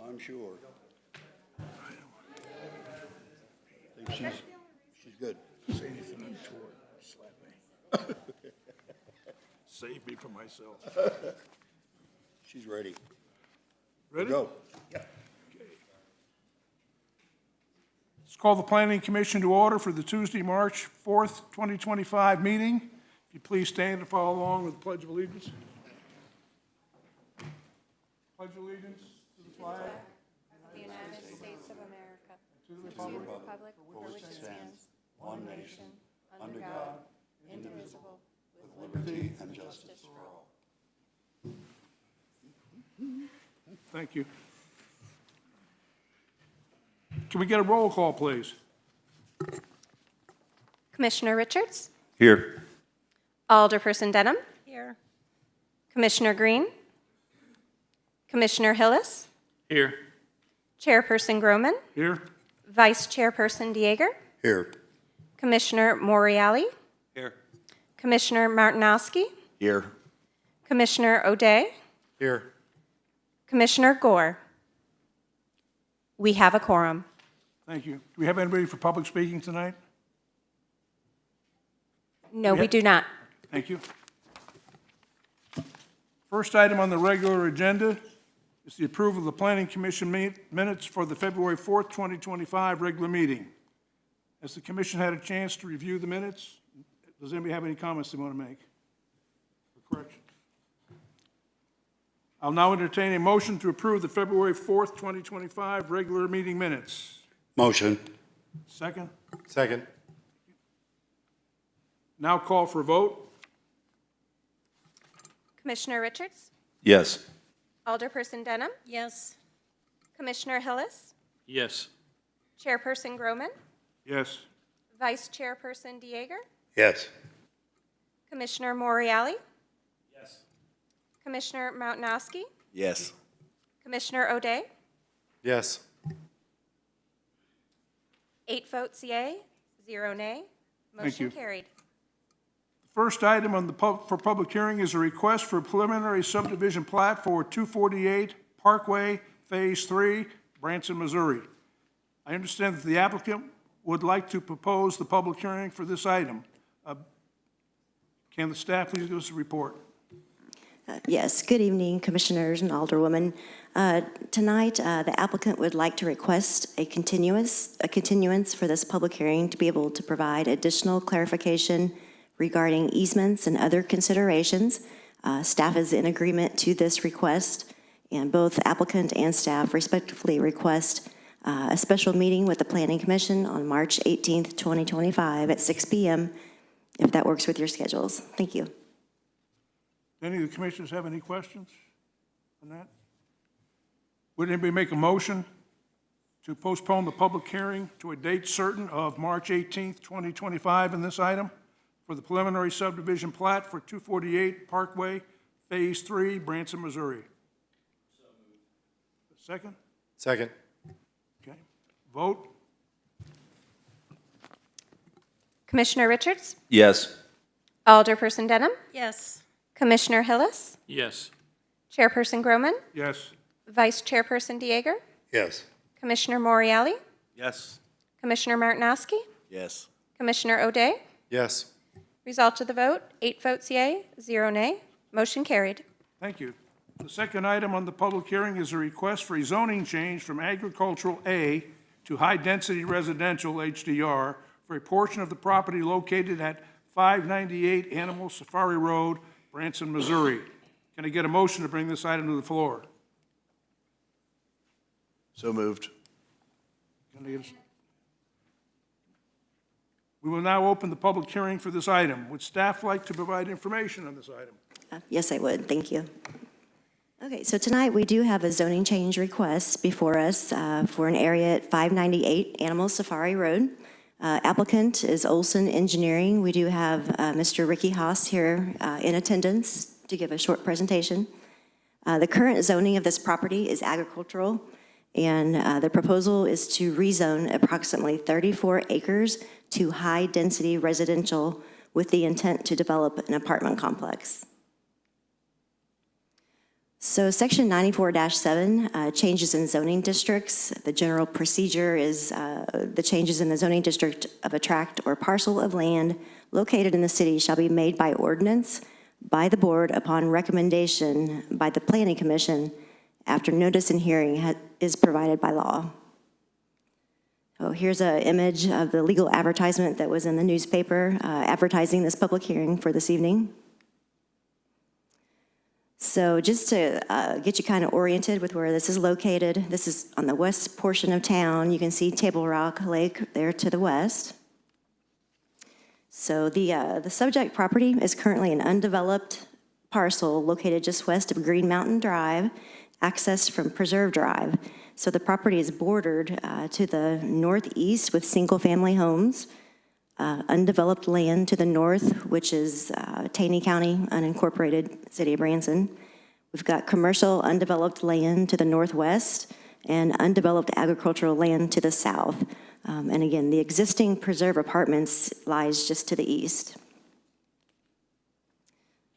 I'm sure. I think she's good. Say anything untoward, slap me. Save me from myself. She's ready. Ready? Go. Okay. Let's call the Planning Commission to order for the Tuesday, March 4th, 2025 meeting. If you please stand and follow along with the Pledge of Allegiance. Pledge allegiance to the flag of the United States of America, to the to republic the republic for which it stands, one nation, under God, indivisible, with liberty and justice for all. Thank you. Can we get a roll call, please? Commissioner Richards? Here. Alderperson Denham? Here. Commissioner Green? Commissioner Hillis? Here. Chairperson Groman? Here? Vice Chairperson Dieger? Here. Commissioner Moriali? Here. Commissioner Martinowski? Here. Commissioner O'Day? Here. Commissioner Gore? We have a quorum. Thank you. Do we have anybody for public speaking tonight? No, we do not. Thank you. First item on the regular agenda is the approval of the Planning Commission minutes for the February 4th, 2025 regular meeting. Has the commission had a chance to review the minutes? Does anybody have any comments they want to make or corrections? I'll now entertain a motion to approve the February 4th, 2025 regular meeting minutes. Motion. Second? Second. Now call for a vote. Commissioner Richards? Yes. Alderperson Denham? Yes. Commissioner Hillis? Yes. Chairperson Groman? Yes. Vice Chairperson Dieger? Yes. Commissioner Moriali? Yes. Commissioner Martinowski? Yes. Commissioner O'Day? Yes. 8 votes yea, 0 nay. Thank you. Motion carried. First item on the for public hearing is a request for preliminary subdivision plat for 248 Parkway, Phase 3, Branson, Missouri. I understand that the applicant would like to propose the public hearing for this item. Can the staff please give us a report? Yes, good evening, Commissioners and Alderwoman. Tonight, the applicant would like to request a continuance for this public hearing to be able to provide additional clarification regarding easements and other considerations. Staff is in agreement to this request, and both applicant and staff respectively request a special meeting with the Planning Commission on March 18th, 2025 at 6 p.m., if that works with your schedules. Thank you. Any of the commissioners have any questions on that? Would anybody make a motion to postpone the public hearing to a date certain of March 18th, 2025 in this item for the preliminary subdivision plat for 248 Parkway, Phase 3, Branson, Missouri? Second? Second. Okay. Vote? Commissioner Richards? Yes. Alderperson Denham? Yes. Commissioner Hillis? Yes. Chairperson Groman? Yes. Vice Chairperson Dieger? Yes. Commissioner Moriali? Yes. Commissioner Martinowski? Yes. Commissioner O'Day? Yes. Result of the vote, 8 votes yea, 0 nay. Motion carried. Thank you. The second item on the public hearing is a request for a zoning change from agricultural A to high-density residential HDR for a portion of the property located at 598 Animal Safari Road, Branson, Missouri. Can I get a motion to bring this item to the floor? So moved. Can I get a- We will now open the public hearing for this item. Would staff like to provide information on this item? Yes, I would. Thank you. Okay, so tonight we do have a zoning change request before us for an area at 598 Animal Safari Road. Applicant is Olson Engineering. We do have Mr. Ricky Haas here in attendance to give a short presentation. The current zoning of this property is agricultural, and the proposal is to rezone approximately 34 acres to high-density residential with the intent to develop an apartment complex. So Section 94-7, changes in zoning districts. The general procedure is the changes in the zoning district of a tract or parcel of land located in the city shall be made by ordinance by the board upon recommendation by the Planning Commission after notice and hearing is provided by law. Oh, here's an image of the legal advertisement that was in the newspaper advertising this public hearing for this evening. So just to get you kind of oriented with where this is located, this is on the west portion of town. You can see Table Rock Lake there to the west. So the subject property is currently an undeveloped parcel located just west of Green Mountain Drive, accessed from Preserve Drive. So the property is bordered to the northeast with single-family homes, undeveloped land to the north, which is Taney County, unincorporated city of Branson. We've got commercial undeveloped land to the northwest and undeveloped agricultural land to the south. And again, the existing Preserve Apartments lies just to the east.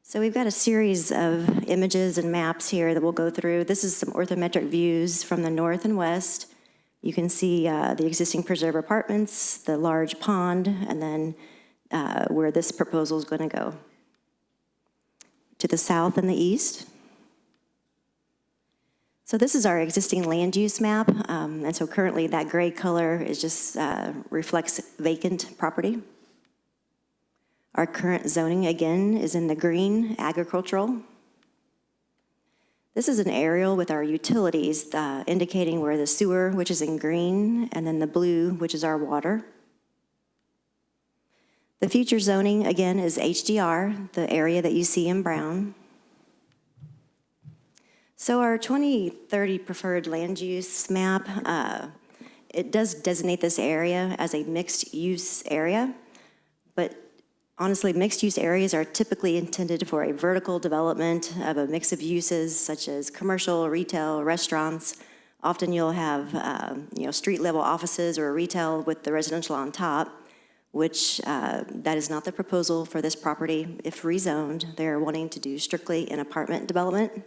So we've got a series of images and maps here that we'll go through. This is some orthometric views from the north and west. You can see the existing Preserve Apartments, the large pond, and then where this proposal is going to go. To the south and the east. So this is our existing land use map, and so currently that gray color is just reflects vacant property. Our current zoning, again, is in the green, agricultural. This is an aerial with our utilities indicating where the sewer, which is in green, and then the blue, which is our water. The future zoning, again, is HDR, the area that you see in brown. So our 2030 preferred land use map, it does designate this area as a mixed-use area, but honestly, mixed-use areas are typically intended for a vertical development of a mix of uses such as commercial, retail, restaurants. Often you'll have street-level offices or retail with the residential on top, which that is not the proposal for this property. If rezoned, they're wanting to do strictly an apartment development.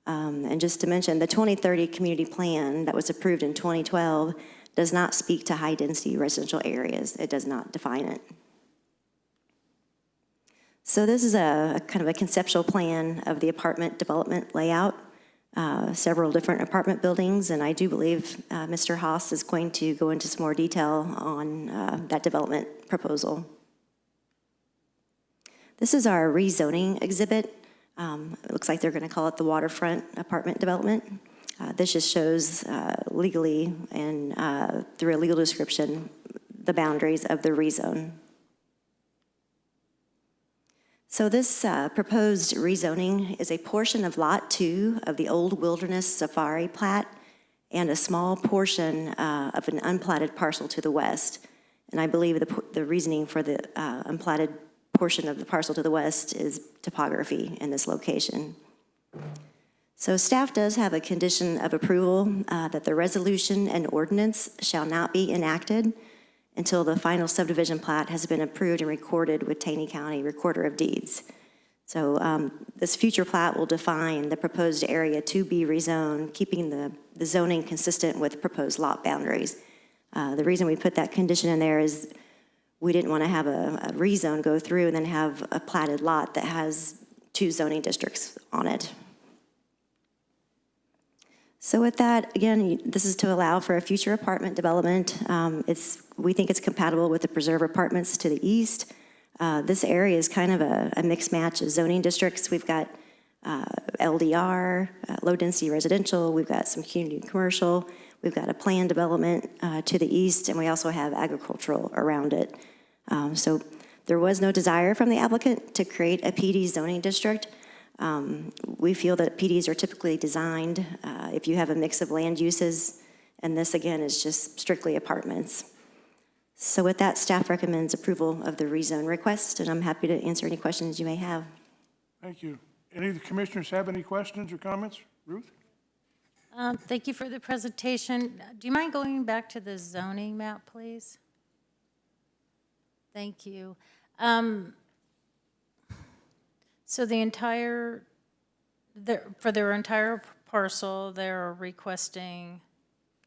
And just to mention, the 2030 community plan that was approved in 2012 does not speak to high-density residential areas. It does not define it. So this is a kind of a conceptual plan of the apartment development layout, several different apartment buildings, and I do believe Mr. Haas is going to go into some more detail on that development proposal. This is our rezoning exhibit. It looks like they're going to call it the waterfront apartment development. This just shows legally and through a legal description the boundaries of the rezone. So this proposed rezoning is a portion of Lot 2 of the old Wilderness Safari plat and a small portion of an unplatted parcel to the west. And I believe the reasoning for the unplatted portion of the parcel to the west is topography in this location. So staff does have a condition of approval that the resolution and ordinance shall not be enacted until the final subdivision plat has been approved and recorded with Taney County Recorder of Deeds. So this future plat will define the proposed area to be rezoned, keeping the zoning consistent with proposed lot boundaries. The reason we put that condition in there is we didn't want to have a rezone go through and then have a platted lot that has 2 zoning districts on it. So with that, again, this is to allow for a future apartment development. We think it's compatible with the Preserve Apartments to the east. This area is kind of a mixed match of zoning districts. We've got LDR, low-density residential. We've got some community commercial. We've got a planned development to the east, and we also have agricultural around it. So there was no desire from the applicant to create a PD zoning district. We feel that PDs are typically designed if you have a mix of land uses, and this, again, is just strictly apartments. So with that, staff recommends approval of the rezone request, and I'm happy to answer any questions you may have. Thank you. Any of the commissioners have any questions or comments? Ruth? Thank you for the presentation. Do you mind going back to the zoning map, please? Thank you. So the entire For their entire parcel, they're requesting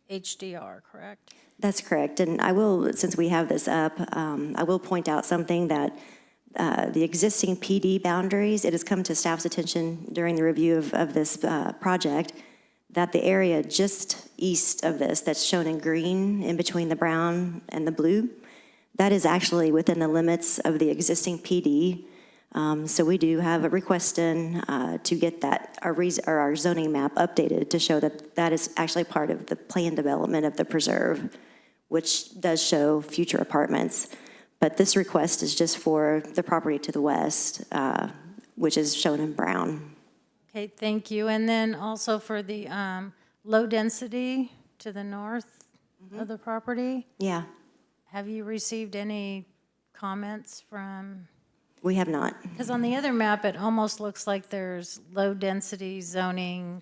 HDR, correct? That's correct. And I will, since we have this up, I will point out something that the existing PD boundaries, it has come to staff's attention during the review of this project, that the area just east of this, that's shown in green, in between the brown and the blue, that is actually within the limits of the existing PD. So we do have a request in to get that, our zoning map updated to show that that is actually part of the plan development of the preserve, which does show future apartments. But this request is just for the property to the west, which is shown in brown. Okay, thank you. And then also for the low density to the north of the property, Yeah, have you received any comments from? we have not. Because on the other map, it almost looks like there's low-density zoning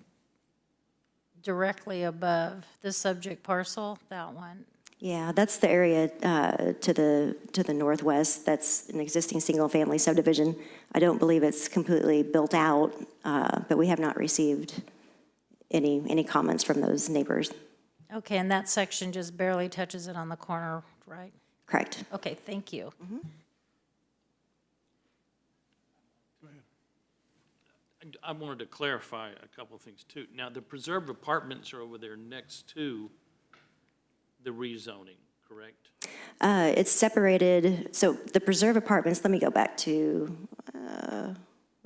directly above the subject parcel, that one. Yeah, that's the area to the northwest. That's an existing single-family subdivision. I don't believe it's completely built out, but we have not received any comments from those neighbors. Okay, and that section just barely touches it on the corner, right? Correct. Okay, thank you. I wanted to clarify a couple of things too. Now, the preserved apartments are over there next to the rezoning, correct? It's separated, so the preserve apartments, let me go back to, where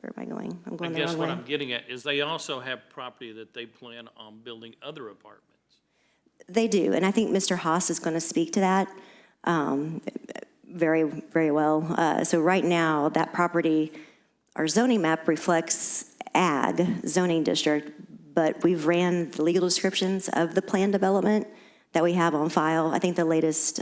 am I going? I'm I going the guess wrong what way. I'm getting at is they also have property that they plan on building other apartments. They do, and I think Mr. Haas is going to speak to that very, very well. So right now, that property, our zoning map reflects ag zoning district, but we've ran the legal descriptions of the plan development that we have on file. I think the latest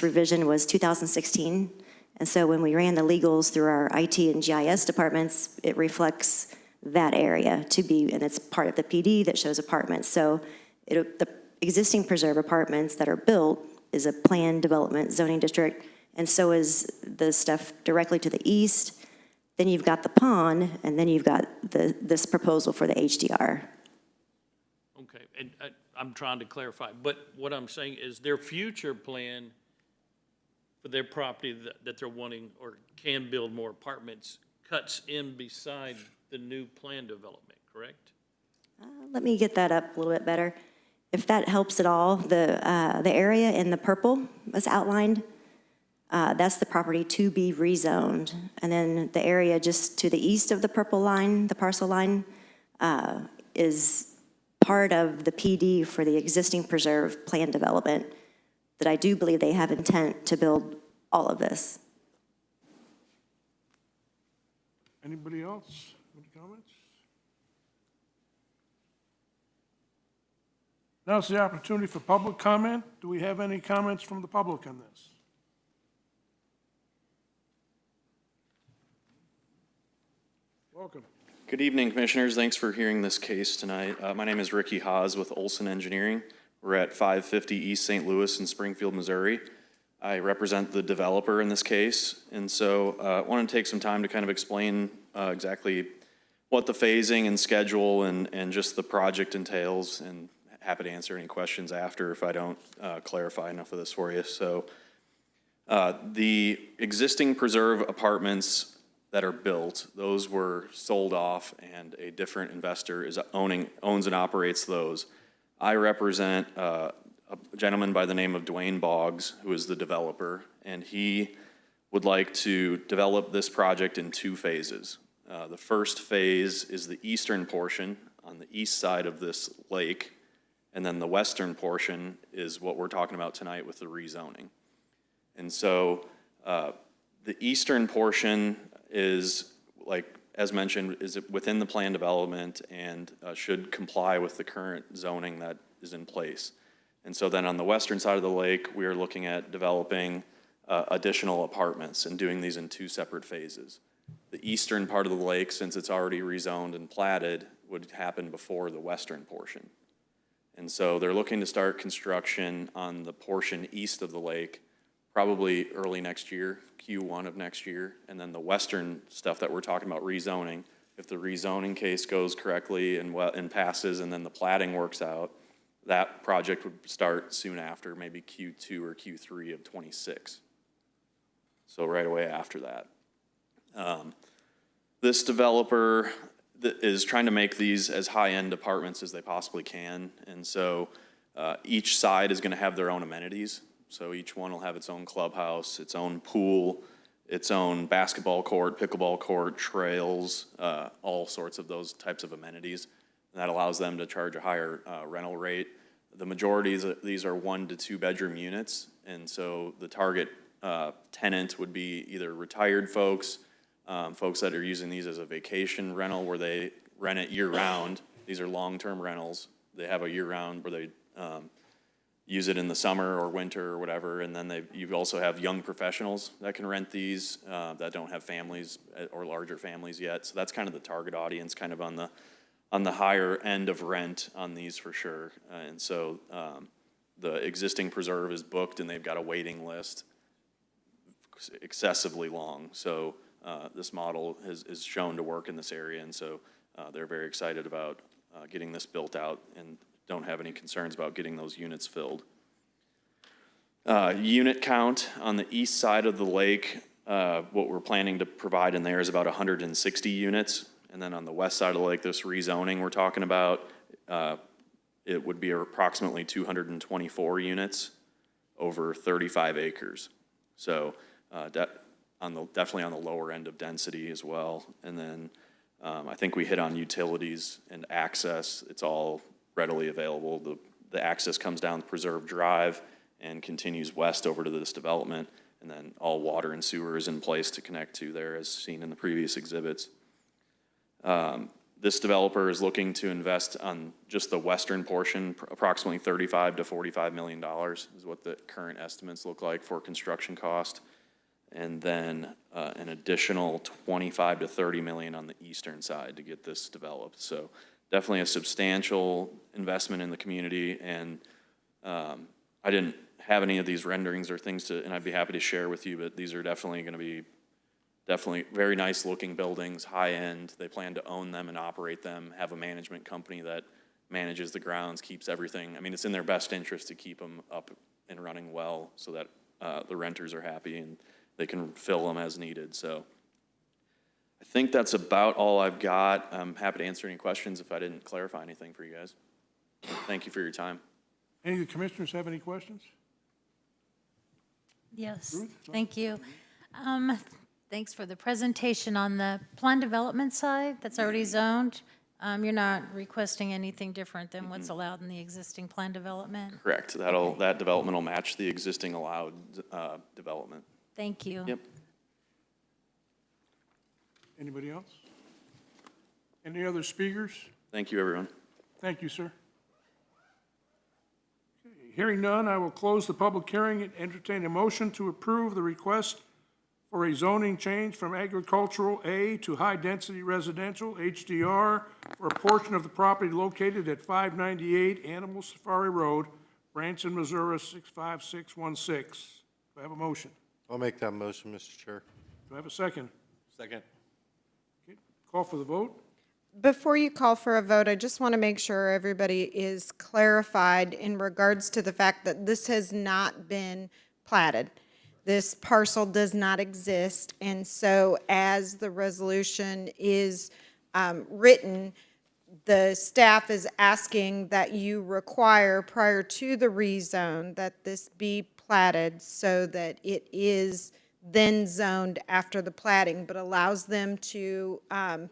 revision was 2016. And so when we ran the legals through our IT and GIS departments, it reflects that area to be, and it's part of the PD that shows apartments. So the existing preserve apartments that are built is a planned development zoning district, and so is the stuff directly to the east. Then you've got the pond, and then you've got this proposal for the HDR. Okay, and I'm trying to clarify, but what I'm saying is their future plan for their property that they're wanting or can build more apartments cuts in beside the new plan development, correct? Let me get that up a little bit better. If that helps at all, the area in the purple was outlined. That's the property to be rezoned. And then the area just to the east of the purple line, the parcel line, is part of the PD for the existing preserve plan development that I do believe they have intent to build all of this. Anybody else? Any comments? Now's the opportunity for public comment. Do we have any comments from the public on this? Welcome. Good evening, Commissioners. Thanks for hearing this case tonight. My name is Ricky Haas with Olson Engineering. We're at 550 East St. Louis in Springfield, Missouri. I represent the developer in this case, and so I want to take some time to kind of explain exactly what the phasing and schedule and just the project entails, and happy to answer any questions after if I don't clarify enough of this for you. So the existing preserve apartments that are built, those were sold off, and a different investor owns and operates those. I represent a gentleman by the name of Dwayne Boggs, who is the developer, and he would like to develop this project in two phases. The first phase is the eastern portion on the east side of this lake, and then the western portion is what we're talking about tonight with the rezoning. And so the eastern portion is, like, as mentioned, is within the plan development and should comply with the current zoning that is in place. And so then on the western side of the lake, we are looking at developing additional apartments and doing these in two separate phases. The eastern part of the lake, since it's already rezoned and platted, would happen before the western portion. And so they're looking to start construction on the portion east of the lake probably early next year, Q1 of next year, and then the western stuff that we're talking about rezoning if the rezoning case goes correctly and passes, and then the plating works out, that project would start soon after, maybe Q2 or Q3 of '26. So right away after that. This developer is trying to make these as high-end apartments as they possibly can, and so each side is going to have their own amenities. So each one will have its own clubhouse, its own pool, its own basketball court, pickleball court, trails, all sorts of those types of amenities. And that allows them to charge a higher rental rate. The majority of these are 1 to 2 bedroom units, and so the target tenant would be either retired folks, folks that are using these as a vacation rental where they rent it year-round. These are long-term rentals. They have a year-round where they use it in the summer or winter or whatever, and then you also have young professionals that can rent these that don't have families or larger families yet. So that's kind of the target audience, kind of on the higher end of rent on these for sure. And so the existing preserve is booked, and they've got a waiting list excessively long. So this model is shown to work in this area, and so they're very excited about getting this built out and don't have any concerns about getting those units filled. Unit count on the east side of the lake, what we're planning to provide in there is about 160 units. And then on the west side of the lake, this rezoning we're talking about, it would be approximately 224 units over 35 acres. So definitely on the lower end of density as well. And then I think we hit on utilities and access. It's all readily available. The access comes down Preserve Drive and continues west over to this development, and then all water and sewer is in place to connect to there, as seen in the previous exhibits. This developer is looking to invest on just the western portion, approximately $35 to $45 million is what the current estimates look like for construction cost, and then an additional 25 to 30 million on the eastern side to get this developed. So definitely a substantial investment in the community, and I didn't have any of these renderings or things and I'd be happy to share with you, but these are definitely going to be very nice looking buildings, high end. They plan to own them and operate them, have a management company that manages the grounds, keeps everything. I mean, it's in their best interest to keep them up and running well so that the renters are happy and they can fill them as needed. So I think that's about all I've got. I'm happy to answer any questions if I didn't clarify anything for you guys. Thank you for your time. Any of the commissioners have any questions? Yes, thank you. Thanks for the presentation on the plan development side that's already zoned. You're not requesting anything different than what's allowed in the existing plan development? Correct. That development will match the existing allowed development. Thank you. Yep. Anybody else? Any other speakers? Thank you, everyone. Thank you, sir. Okay, hearing none, I will close the public hearing and entertain a motion to approve the request for a zoning change from agricultural A to high-density residential, HDR, for a portion of the property located at 598 Animal Safari Road, Branson, Missouri, 65616. Do I have a motion? I'll make that motion, Mr. Chair. Do I have a second? Second. Okay, call for the vote. Before you call for a vote, I just want to make sure everybody is clarified in regards to the fact that this has not been platted. This parcel does not exist, and so as the resolution is written, the staff is asking that you require, prior to the rezone, that this be platted so that it is then zoned after the platting, but allows them to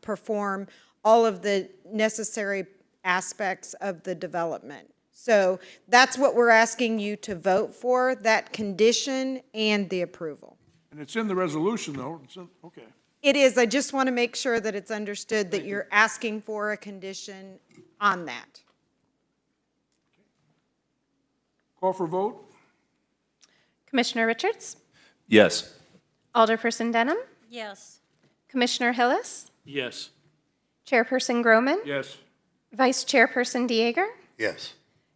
perform all of the necessary aspects of the development. So that's what we're asking you to vote for, that condition and the approval. And it's in the resolution, though. Okay. It is, I just want to make sure that it's understood that you're asking for a condition on that. Call for vote. Commissioner Richards? Yes. Alderperson Denham? Yes. Commissioner Hillis? Yes. Chairperson Groman? Yes. Vice Chairperson Dieger? Yes.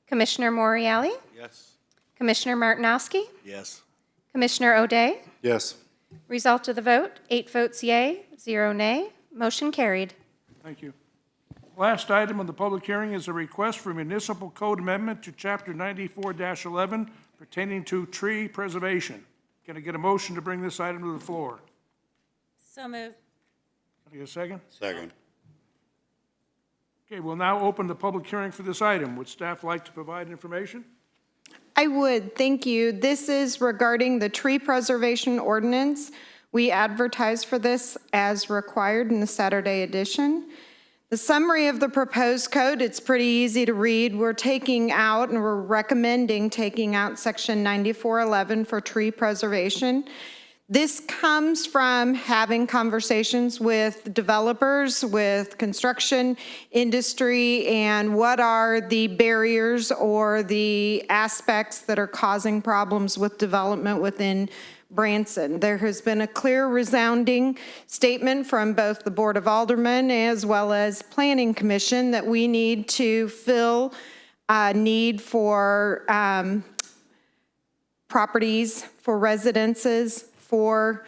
Commissioner Moriali? Yes. Commissioner Martinowski? Yes. Commissioner O'Day? Yes. Result of the vote, 8 votes yea, 0 nay. Motion carried. Thank you. Last item on the public hearing is a request for municipal code amendment to Chapter 94-11 pertaining to tree preservation. Can I get a motion to bring this item to the floor? So moved. Can I get a second? Second. Okay, we'll now open the public hearing for this item. Would staff like to provide information? I would, thank you. This is regarding the tree preservation ordinance. We advertise for this as required in the Saturday edition. The summary of the proposed code, it's pretty easy to read. We're taking out, and we're recommending taking out Section 9411 for tree preservation. This comes from having conversations with developers, with construction industry, and what are the barriers or the aspects that are causing problems with development within Branson. There has been a clear, resounding statement from both the Board of Aldermen as well as Planning Commission that we need to fill a need for properties, for residences, for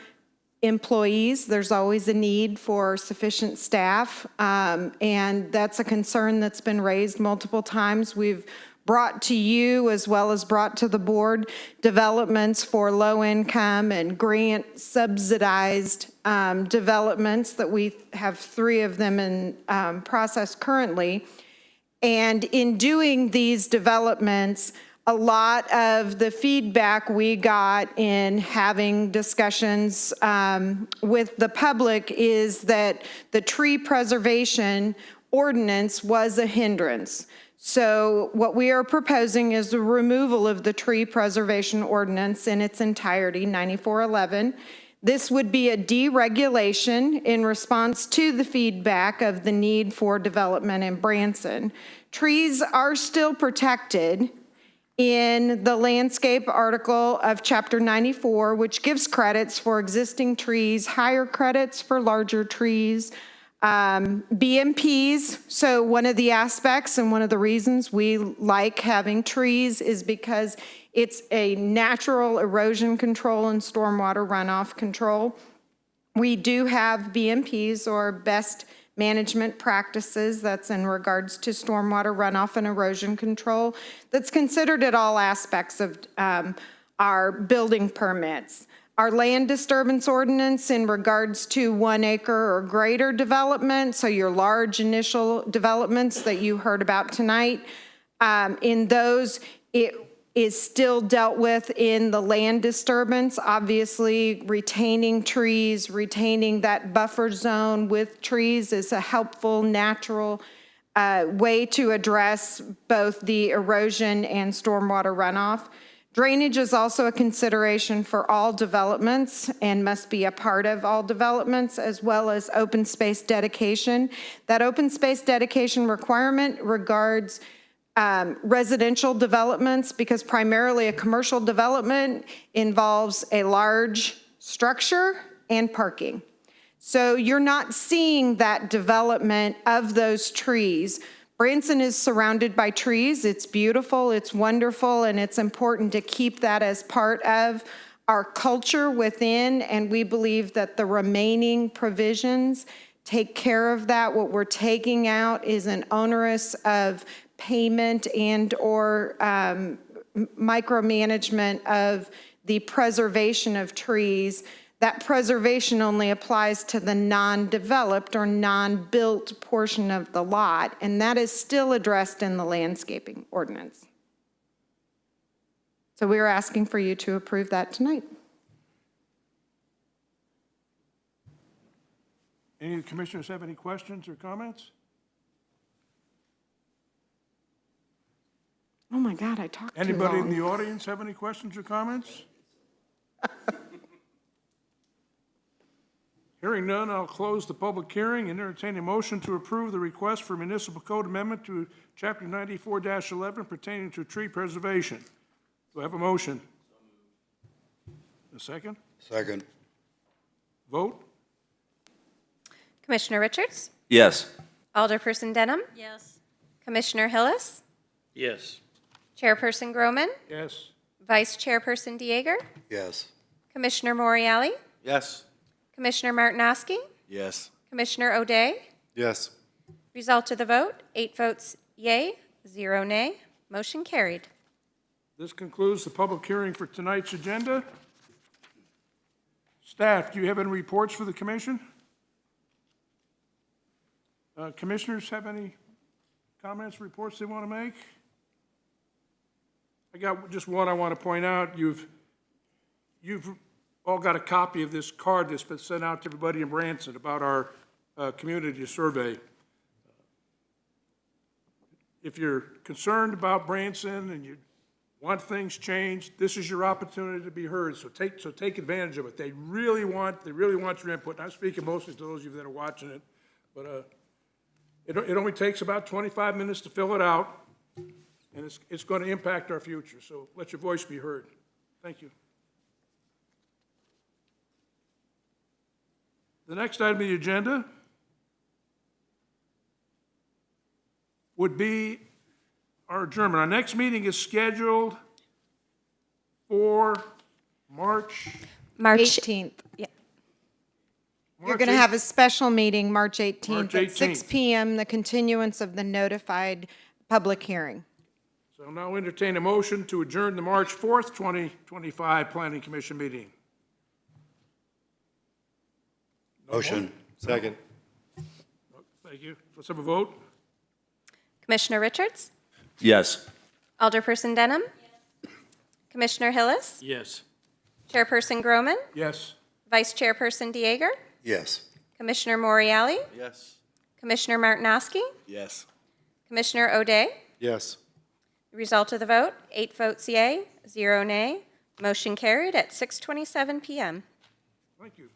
employees. There's always a need for sufficient staff, and that's a concern that's been raised multiple times. We've brought to you, as well as brought to the board, developments for low-income and grant subsidized developments that we have 3 of them in process currently. And in doing these developments, a lot of the feedback we got in having discussions with the public is that the tree preservation ordinance was a hindrance. So what we are proposing is the removal of the tree preservation ordinance in its entirety, 9411. This would be a deregulation in response to the feedback of the need for development in Branson. Trees are still protected in the landscape article of Chapter 94, which gives credits for existing trees, higher credits for larger trees, BMPs. So one of the aspects and one of the reasons we like having trees is because it's a natural erosion control and stormwater runoff control. We do have BMPs, or best management practices, that's in regards to stormwater runoff and erosion control, that's considered at all aspects of our building permits. Our land disturbance ordinance in regards to 1 acre or greater development, so your large initial developments that you heard about tonight, in those, it is still dealt with in the land disturbance. Obviously, retaining trees, retaining that buffer zone with trees is a helpful, natural way to address both the erosion and stormwater runoff. Drainage is also a consideration for all developments and must be a part of all developments, as well as open space dedication. That open space dedication requirement regards residential developments, because primarily a commercial development involves a large structure and parking. So you're not seeing that development of those trees. Branson is surrounded by trees. It's beautiful, it's wonderful, and it's important to keep that as part of our culture within, and we believe that the remaining provisions take care of that. What we're taking out is an onerous of payment and or micromanagement of the preservation of trees. That preservation only applies to the non-developed or non-built portion of the lot, and that is still addressed in the landscaping ordinance. So we are asking for you to approve that tonight. Any of the commissioners have any questions or comments? Oh my God, I talked too long. Anybody in the audience have any questions or comments? Hearing none, I'll close the public hearing and entertain a motion to approve the request for municipal code amendment to Chapter 94-11 pertaining to tree preservation. Do I have a motion? A second? Second. Vote? Commissioner Richards? Yes. Alderperson Denham? Yes. Commissioner Hillis? Yes. Chairperson Groman? Yes. Vice Chairperson Dieger? Yes. Commissioner Moriali? Yes. Commissioner Martinoski? Yes. Commissioner O'Day? Yes. Result of the vote, 8 votes yea, 0 nay. Motion carried. This concludes the public hearing for tonight's agenda. Staff, do you have any reports for the commission? Commissioners have any comments, reports they want to make? I got just one I want to point out. You've all got a copy of this card that's been sent out to everybody in Branson about our community survey. If you're concerned about Branson and you want things changed, this is your opportunity to be heard. So take advantage of it. They really want your input. And I'm speaking mostly to those of you that are watching it, but it only takes about 25 minutes to fill it out, and it's going to impact our future. So let your voice be heard. Thank you. The next item on the agenda would be our adjournment. Our next meeting is scheduled for March 18th. You're going to have a special meeting March 18th March at 6 18th. PM, the continuance of the notified public hearing. So I'll now entertain a motion to adjourn the March 4th, 2025 Planning Commission meeting. Motion. Second. Thank you. Let's have a vote. Commissioner Richards? Yes. Alderperson Denham? Commissioner Hillis? Yes. Chairperson Groman? Yes. Vice Chairperson Dieger? Yes. Commissioner Moriali? Yes. Commissioner Martinowski? Yes. Commissioner O'Day? Yes. Result of the vote, 8 votes yea, 0 nay. Motion carried at 6:27 PM. Thank you.